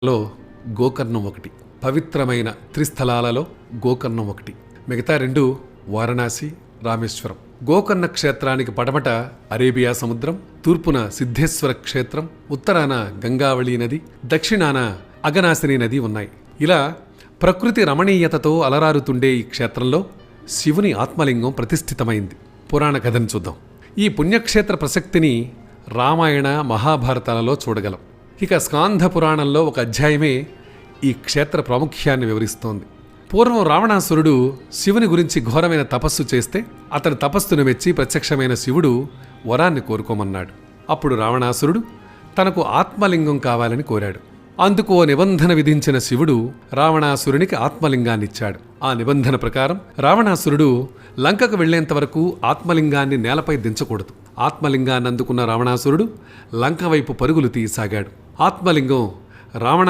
లో గోకర్ణం ఒకటి. పవిత్రమైన త్రిస్థలాలలో గోకర్ణం ఒకటి. మిగతా రెండు వారణాసి, రామేశ్వరం. గోకర్ణ క్షేత్రానికి పడమట అరేబియా సముద్రం, తూర్పున సిద్ధేశ్వర క్షేత్రం, ఉత్తరాన గంగావళి నది, దక్షిణాన అగనాశిని నది ఉన్నాయి. ఇలా ప్రకృతి రమణీయతతో అలరారుతుండే ఈ క్షేత్రంలో శివుని ఆత్మలింగం ప్రతిష్ఠితమైంది. పురాణ కథను చూద్దాం. ఈ పుణ్యక్షేత్ర ప్రసక్తిని రామాయణ, మహాభారతాలలో చూడగలం. ఇక స్కాంధ పురాణంలో ఒక అధ్యాయమే ఈ క్షేత్ర ప్రాముఖ్యాన్ని వివరిస్తోంది. పూర్వం రావణాసురుడు శివుని గురించి ఘోరమైన తపస్సు చేస్తే అతని తపస్సును మెచ్చి ప్రత్యక్షమైన శివుడు వరాన్ని కోరుకోమన్నాడు. అప్పుడు రావణాసురుడు తనకు ఆత్మలింగం కావాలని కోరాడు. అందుకు ఓ నిబంధన విధించిన శివుడు రావణాసురునికి ఆత్మలింగాన్నిచ్చాడు. ఆ నిబంధన ప్రకారం రావణాసురుడు లంకకు వెళ్లేంత వరకు ఆత్మలింగాన్ని నేలపై దించకూడదు. ఆత్మలింగాన్ని అందుకున్న రావణాసురుడు లంక వైపు పరుగులు తీయసాగాడు. ఆత్మలింగం రావణ